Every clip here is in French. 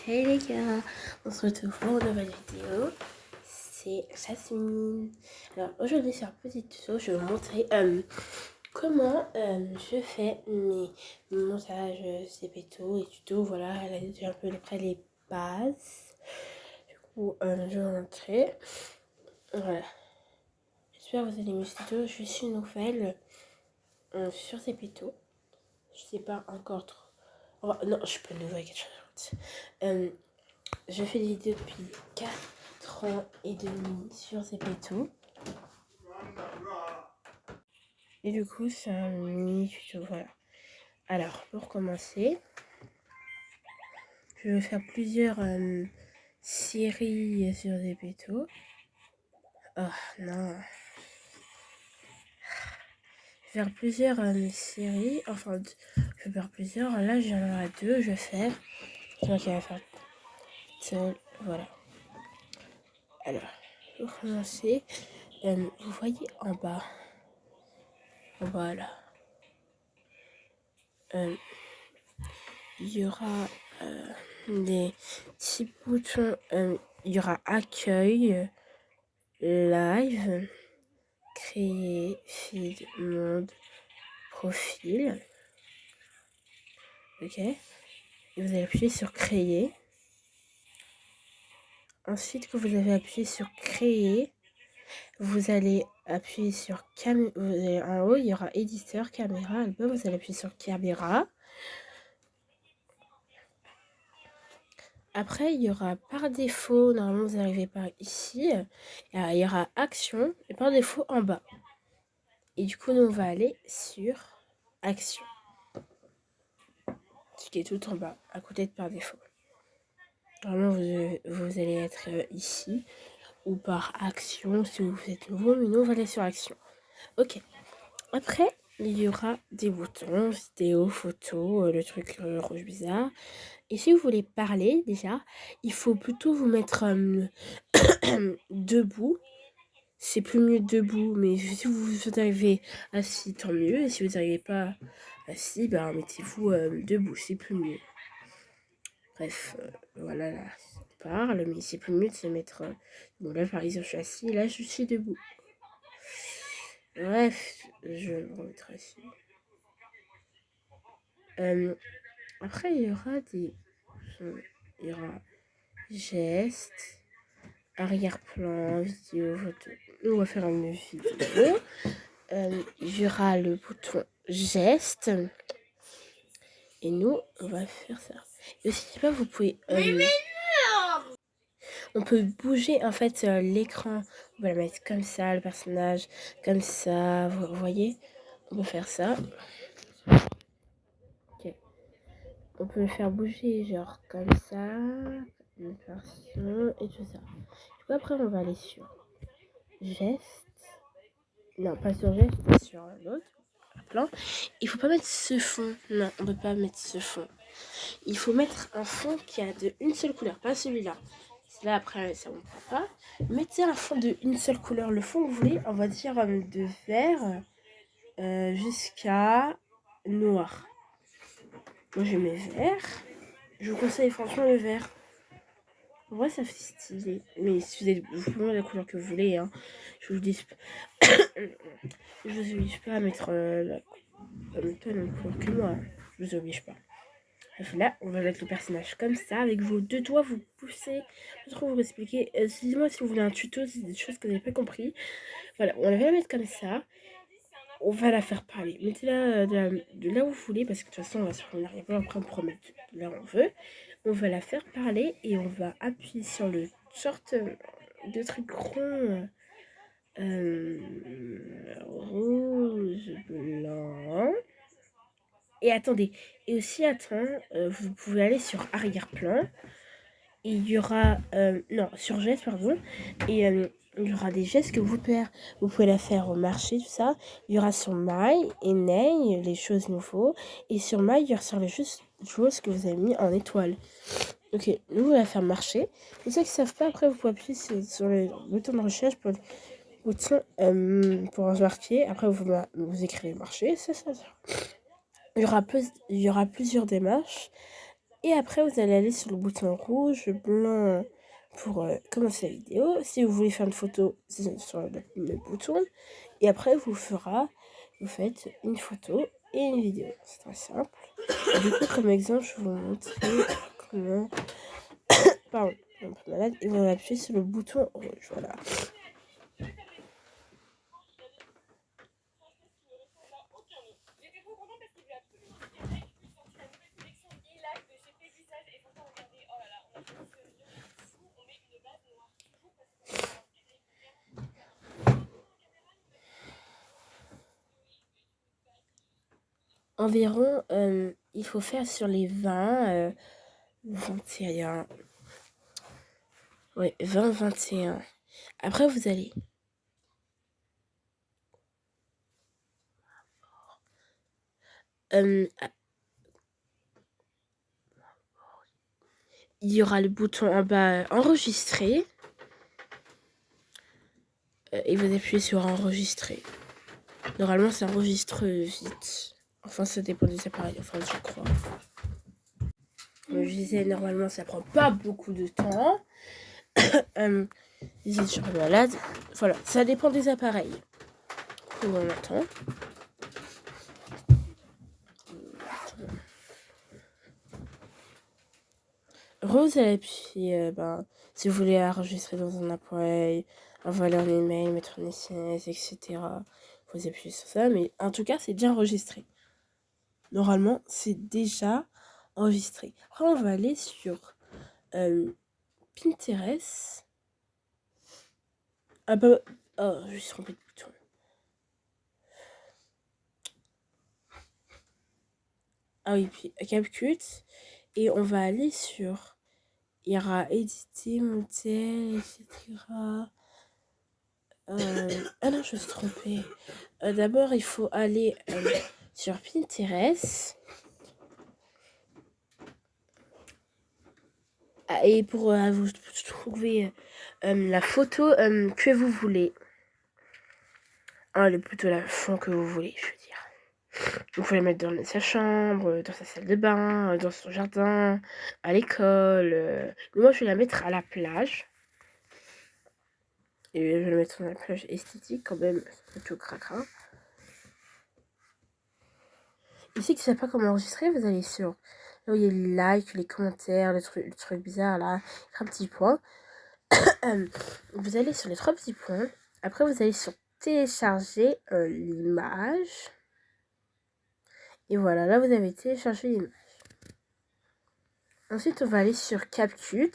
Hey les gars, on se retrouve pour une nouvelle vidéo. C'est Jasmine. Alors aujourd'hui sur un petit tuto, je vais vous montrer comment je fais mes montages CPTO et tuto. Voilà, elle a déjà un peu près les bases. Du coup, je vais vous montrer. Voilà. J'espère que vous allez me tuto. Je suis nouvelle sur CPTO. Je sais pas encore trop. Oh, non, je suis pas nouvelle quelque chose. Je fais des vidéos depuis 4 ans et demi sur CPTO. Et du coup, c'est un mini tuto, voilà. Alors, pour commencer, je vais faire plusieurs séries sur CPTO. Oh non. Je vais faire plusieurs séries. Enfin, je vais faire plusieurs. Là, j'en aurai 2, je vais faire. C'est moi qui vais faire seul. Voilà. Alors, pour commencer, vous voyez en bas. Voilà. Il y aura des petits boutons. Il y aura accueil, live, créer, feed, monde, profil. Ok. Et vous allez appuyer sur créer. Ensuite, que vous avez appuyé sur créer, vous allez appuyer sur caméra. En haut, il y aura éditeur, caméra, album. Vous allez appuyer sur caméra. Après, il y aura par défaut, normalement vous arrivez par ici, il y aura action et par défaut en bas. Et du coup, nous on va aller sur action, ce qui est tout en bas, à côté de par défaut. Normalement, vous allez être ici ou par action si vous êtes nouveau, mais nous on va aller sur action. Ok. Après, il y aura des boutons, vidéo, photo, le truc rouge bizarre. Et si vous voulez parler, déjà, il faut plutôt vous mettre debout. C'est plus mieux debout, mais si vous arrivez assis, tant mieux. Et si vous n'arrivez pas assis, ben mettez-vous debout, c'est plus mieux. Bref, voilà, là, on parle, mais c'est plus mieux de se mettre... bon, là, par exemple, je suis assis, là, je suis debout. Bref, je vais me remettre assis. Après, il y aura des... Il y aura gestes, arrière-plan, vidéo, photo. Nous, on va faire une vidéo. Il y aura le bouton geste. Et nous, on va faire ça. Et aussi, je sais pas, vous pouvez... on peut bouger, en fait, l'écran. On va le mettre comme ça, le personnage, comme ça. Vous voyez? On peut faire ça. Ok. On peut le faire bouger, genre, comme ça. Une version et tout ça. Du coup, après, on va aller sur geste. Non, pas sur geste, sur l'autre. Plan. Il faut pas mettre ce fond. Non, on peut pas mettre ce fond. Il faut mettre un fond qui a de une seule couleur, pas celui-là. Là après ça on prend pas. Mettez un fond de une seule couleur. Le fond que vous voulez, on va dire de vert jusqu'à noir. Moi je mets vert. Je vous conseille franchement le vert. En vrai ça fait stylé. Mais si vous pouvez mettre la couleur que vous voulez. Hein. Je vous dis je vous oblige pas à mettre la même couleur que moi. Je vous oblige pas. Bref, là, on va mettre le personnage comme ça. Avec vos deux doigts, vous poussez. Je vais vous expliquer. Dites-moi si vous voulez un tuto, si c'est des choses que vous n'avez pas compris. Voilà, on va la mettre comme ça. On va la faire parler. Mettez-la de là où vous voulez, parce que de toute façon, on va se prendre après, on pourra mettre là où on veut. On va la faire parler et on va appuyer sur le sorte de truc rond. Rouge, blanc. Et attendez, et aussi vous pouvez aller sur arrière-plan. Et il y aura, non, sur geste, pardon. Et il y aura des gestes que vous pouvez la faire au marché, tout ça. Il y aura sur My et Ney, les choses nouveaux. Et sur My, il y aura sur les choses que vous avez mis en étoile. Ok, nous, on va la faire marcher. Pour ceux qui ne savent pas, après, vous pouvez appuyer sur le bouton de recherche pour marquer. Après, vous écrivez marcher, ça. Il y aura plusieurs démarches. Et après, vous allez aller sur le bouton rouge, blanc pour commencer la vidéo. Si vous voulez faire une photo, c'est sur le bouton. Et après, vous faites une photo et une vidéo. C'est très simple. Et du coup, comme exemple, je vais vous montrer comment... Pardon, je suis un peu malade. Et on va appuyer sur le bouton rouge, voilà. Environ, il faut faire sur les 20, 21. Ouais, 20, 21. Après, vous allez... il y aura le bouton en bas enregistrer. Et vous appuyez sur enregistrer. Normalement, ça enregistre vite. Enfin, ça dépend des appareils, enfin, je crois. Comme je disais, normalement, ça prend pas beaucoup de temps. Je suis malade. Voilà, ça dépend des appareils. On attend. Rose, elle appuie, si vous voulez enregistrer dans un appareil, envoyer un email, mettre un SMS, etc. Vous appuyez sur ça, mais en tout cas, c'est déjà enregistré. Normalement, c'est déjà enregistré. Après, on va aller sur Pinterest. Ah bah, oh, je me suis trompée de bouton. Ah oui, puis CapCut. Et on va aller sur... Il y aura éditer, modèle, etc. Ah non, je me suis trompée. D'abord, il faut aller sur Pinterest. Et pour vous trouver la photo que vous voulez. Plutôt la fond que vous voulez, je veux dire. Il faut la mettre dans sa chambre, dans sa salle de bain, dans son jardin, à l'école. Moi, je vais la mettre à la plage. Et je vais la mettre sur la plage esthétique quand même, plutôt cracra. Ici, qui ne savez pas comment enregistrer, vous allez sur là où il y a les likes, les commentaires, le truc bizarre là, 3 petits points. Vous allez sur les 3 petits points. Après, vous allez sur télécharger l'image. Et voilà, là, vous avez téléchargé l'image. Ensuite, on va aller sur CapCut.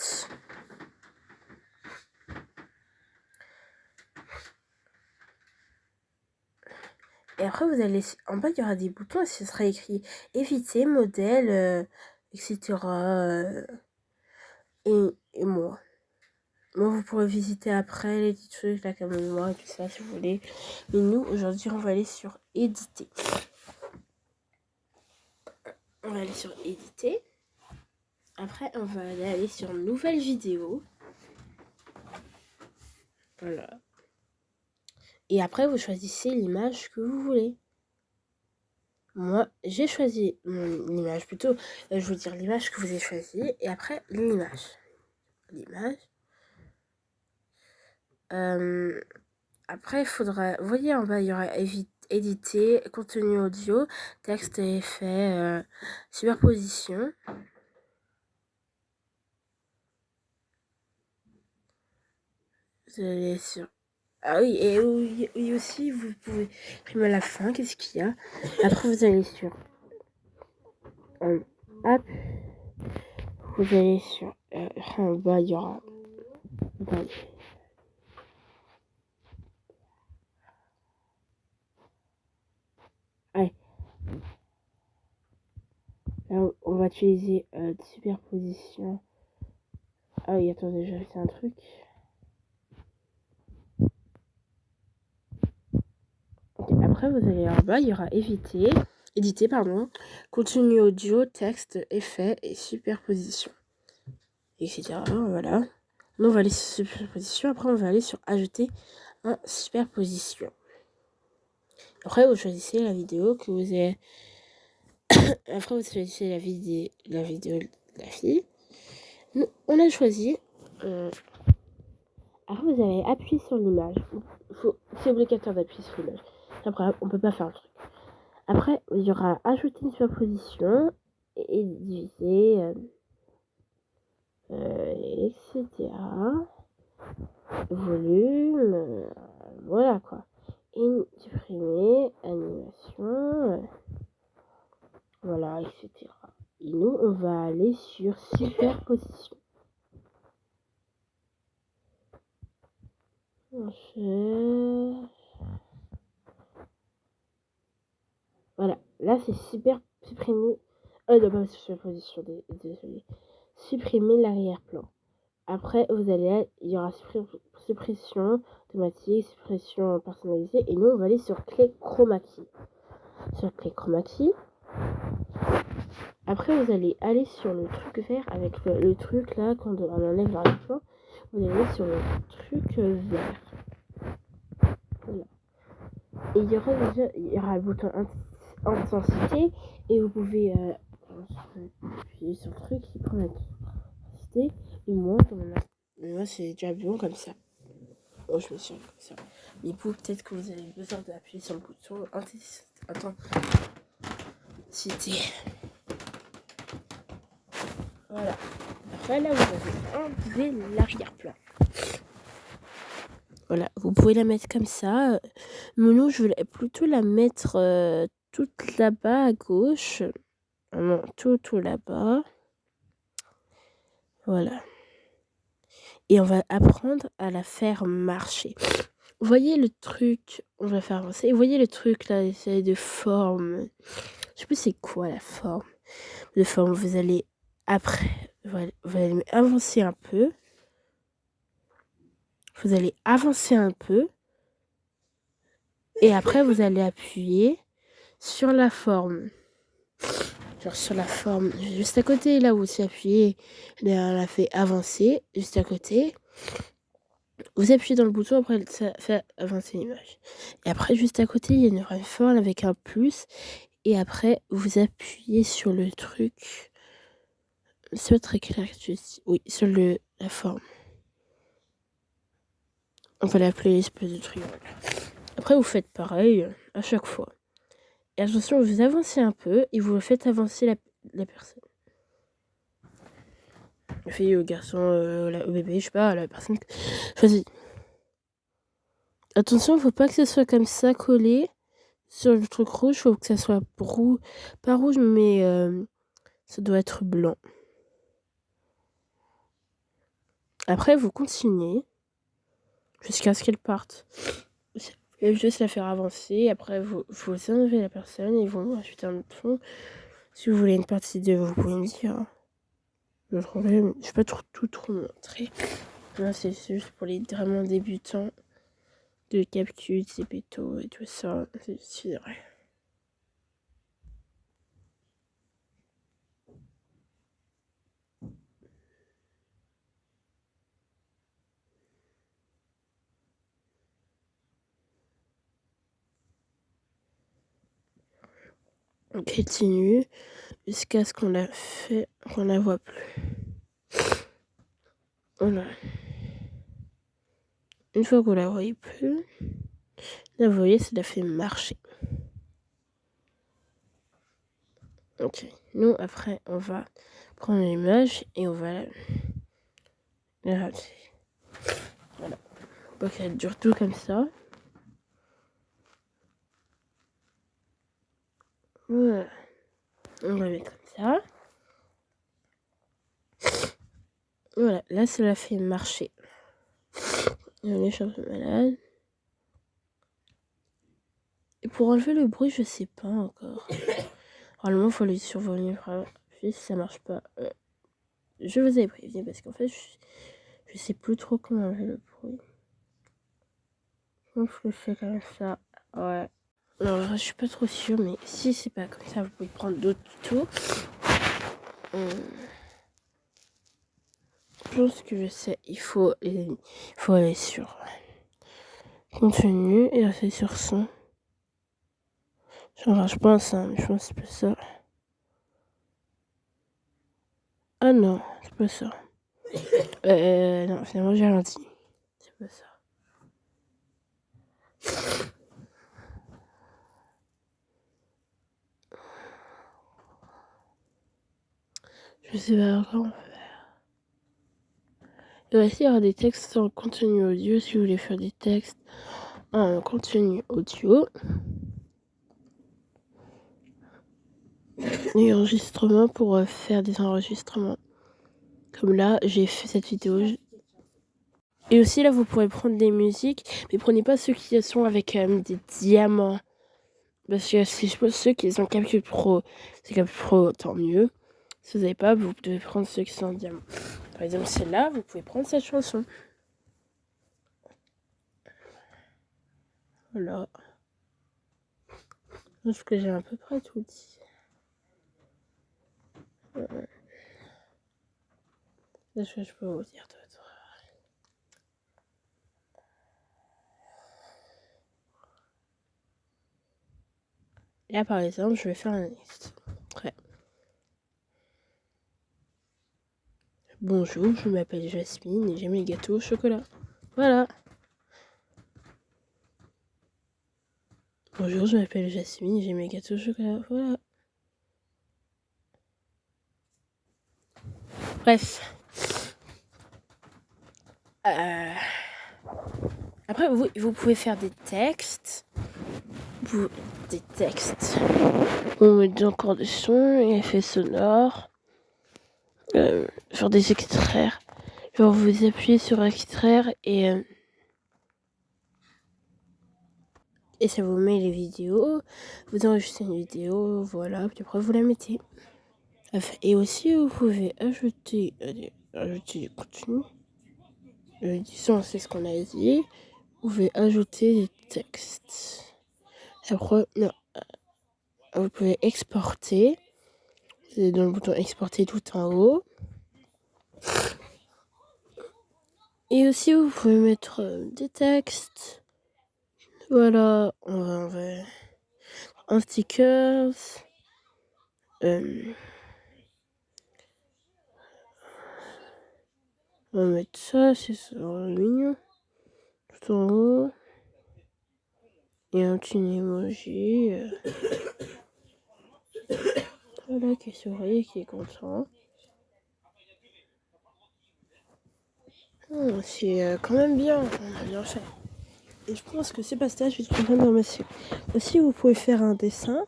Et après, vous allez... En bas, il y aura des boutons et ce sera écrit « Éviter, modèle, etc. Et moi. Moi, vous pourrez visiter après les petits trucs, là, comme moi et tout ça, si vous voulez. Mais nous, aujourd'hui, on va aller sur « Éditer ». On va aller sur « Éditer ». Après, on va aller sur « Nouvelle vidéo ». Voilà. Et après, vous choisissez l'image que vous voulez. Moi, j'ai choisi l'image plutôt. Je veux dire l'image que vous avez choisie. Et après, l'image. Après, il faudra... Vous voyez, en bas, il y aura éditer, contenu audio, texte et effet, superposition. Vous allez sur... Ah oui, et oui aussi, vous pouvez imprimer à la fin, qu'est-ce qu'il y a. Après, vous allez sur... Hop. Vous allez sur... en bas, il y aura... Allez. Là, on va utiliser superposition. Ah oui, attendez, j'ai fait un truc. Okay, après, vous allez en bas, il y aura éditer, contenu audio, texte, effet et superposition, etc. Voilà. Nous, on va aller sur superposition. Après, on va aller sur ajouter en superposition. Après, vous choisissez la vidéo que vous avez. Après, vous choisissez la vidéo photographie. On a choisi. Après, vous allez appuyer sur l'image. C'est obligatoire d'appuyer sur l'image. Après, on peut pas faire le truc. Après, il y aura ajouter une superposition et diviser, etc. Volume, voilà quoi. Et supprimer, animation, voilà, etc. Et nous, on va aller sur superposition. Voilà, là c'est supprimer. Non, pas superposition, désolé. Supprimer l'arrière-plan. Après, il y aura suppression thématique, suppression personnalisée. Et nous, on va aller sur clé chroma key. Sur clé chroma key. Après, vous allez aller sur le truc vert avec le truc là, quand on enlève l'arrière-plan. Vous allez aller sur le truc vert. Voilà. Et il y aura le bouton intensité. Et vous pouvez appuyer sur le truc qui prend l'intensité. Et moi, c'est déjà bon comme ça. Oh, je me suis comme ça. Mais vous, peut-être que vous avez besoin d'appuyer sur le bouton. Attends. C'était. Voilà. Après, là, vous avez enlevé l'arrière-plan. Voilà. Vous pouvez la mettre comme ça. Nous, je voulais plutôt la mettre toute là-bas à gauche. Non, tout là-bas. Voilà. Et on va apprendre à la faire marcher. Vous voyez le truc, on va faire avancer. Vous voyez le truc là, c'est de forme. Je sais plus c'est quoi la forme. De forme, vous allez après, vous allez avancer un peu. Vous allez avancer un peu. Et après, vous allez appuyer sur la forme. Genre sur la forme, juste à côté, là où vous appuyez, on a fait avancer, juste à côté. Vous appuyez dans le bouton, après ça fait avancer l'image. Et après, juste à côté, il y a une vraie forme avec un plus. Et après, vous appuyez sur le truc. C'est pas très clair. Oui, sur la forme. On va l'appeler l'espèce de triangle. Après, vous faites pareil à chaque fois. Et attention, vous avancez un peu et vous faites avancer la personne. La fille, au garçon, au bébé, je sais pas, la personne. Choisis. Attention, faut pas que ce soit comme ça collé sur le truc rouge. Faut que ça soit pas rouge, mais ça doit être blanc. Après, vous continuez jusqu'à ce qu'elle parte. Vous allez juste la faire avancer. Après, vous enlevez la personne et vous ajoutez un autre fond. Si vous voulez une partie 2, vous pouvez me dire. Le problème, je vais pas trop montrer. Là, c'est juste pour les vraiment débutants de CapCut, Zepeto et tout ça. C'est vrai. On continue jusqu'à ce qu'on la voit plus. Voilà. Une fois qu'on la voyait plus, là vous voyez, ça la fait marcher. Ok. Nous après on va prendre l'image et on va la rater. Voilà. Faut pas qu'elle dure tout comme ça. Voilà. On va mettre comme ça. Voilà, là ça l'a fait marcher. Je suis un peu malade. Et pour enlever le bruit, je sais pas encore. Normalement, il faut le survoler. Si ça marche pas. Je vous avais prévenu parce qu'en fait, je sais plus trop comment enlever le bruit. Je pense que c'est comme ça. Ouais. Alors, je suis pas trop sûre, mais si c'est pas comme ça, vous pouvez prendre d'autres tutos. Je pense que je sais. Il faut aller sur contenu et rester sur son. Genre, je pense, mais je pense que c'est pas ça. Ah non, c'est pas ça. Non, finalement j'ai rien dit. C'est pas ça. Je sais pas comment faire. Il va aussi y avoir des textes en contenu audio si vous voulez faire des textes en contenu audio. Et enregistrement pour faire des enregistrements. Comme là, j'ai fait cette vidéo. Et aussi là, vous pourrez prendre des musiques, mais prenez pas ceux qui sont avec des diamants. Parce que si je pose ceux qui sont Capture Pro, c'est Capture Pro, tant mieux. Si vous n'avez pas, vous devez prendre ceux qui sont en diamant. Par exemple, celle-là, vous pouvez prendre cette chanson. Voilà. Je pense que j'ai à peu près tout dit. Qu'est-ce que je peux vous dire d'autre? Là, par exemple, je vais faire un liste. Ouais. Bonjour, je m'appelle Jasmine et j'aime les gâteaux au chocolat. Voilà. Bonjour, je m'appelle Jasmine et j'aime les gâteaux au chocolat. Voilà. Bref. Après, vous pouvez faire des textes. Des textes. On met encore des sons et effets sonores. Faire des extraits. Genre vous appuyez sur extraire et ça vous met les vidéos. Vous enregistrez une vidéo, voilà, puis après vous la mettez. Et aussi vous pouvez ajouter du contenu. Disons c'est ce qu'on a dit. Vous pouvez ajouter des textes. Après, non. Vous pouvez exporter. C'est dans le bouton exporter tout en haut. Et aussi vous pouvez mettre des textes. Voilà, on va un stickers. On va mettre ça, c'est mignon. Tout en haut. Et un petit emoji. Voilà, qui sourit, qui est content. C'est quand même bien, on a bien fait. Et je pense que c'est pas ça, je vais te prendre d'informations. Aussi, vous pouvez faire un dessin.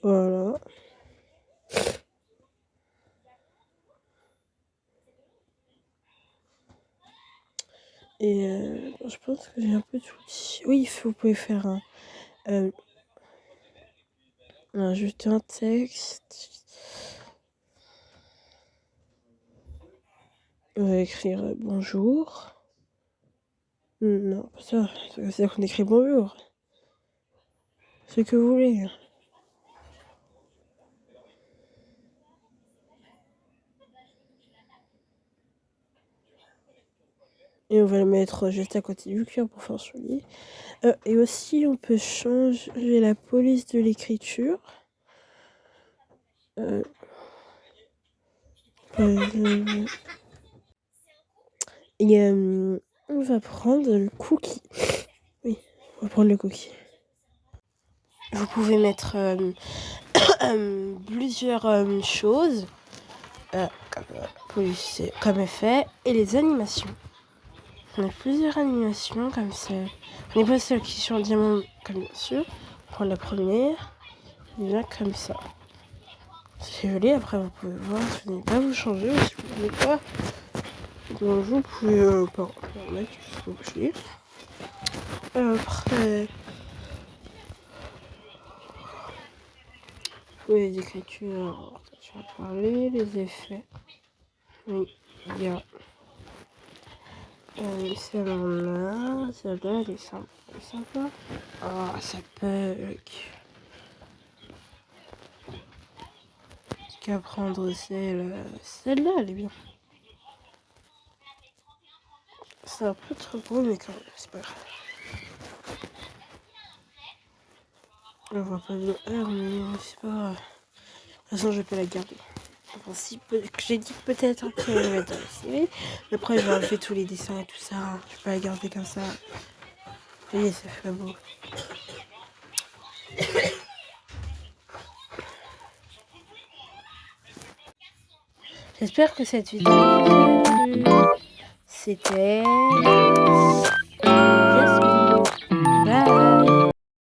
Voilà. Et je pense que j'ai un peu tout dit. Oui, vous pouvez faire ajouter un texte. On va écrire bonjour. Non, pas ça. C'est qu'on écrit bonjour. Ce que vous voulez. Et on va le mettre juste à côté du cœur pour faire joli. Et aussi, on peut changer la police de l'écriture. Et on va prendre le cookie. Oui, on va prendre le cookie. Vous pouvez mettre plusieurs choses comme effet et les animations. On a plusieurs animations comme ça. On n'est pas celles qui sont en diamant comme bien sûr. On prend la première, bien comme ça. Si vous voulez, après vous pouvez voir si vous n'avez pas vous changer, si vous ne voulez pas. Donc vous pouvez pas mettre ce que vous voulez. Après, les écritures, je vais parler, les effets. Oui, il y a celle-là, celle-là, elle est sympa. Ah, ça bug. Qu'à prendre celle-là, elle est bien. C'est un peu trop gros, mais quand même, c'est pas grave. On voit pas de R, mais c'est pas grave. toute façon, je peux la garder. Enfin, si, j'ai dit peut-être que je vais mettre dans le CV. Mais après, je vais enlever tous les dessins et tout ça. Je peux la garder comme ça. Vous voyez, ça fait beau. J'espère que cette vidéo vous a plu. C'était...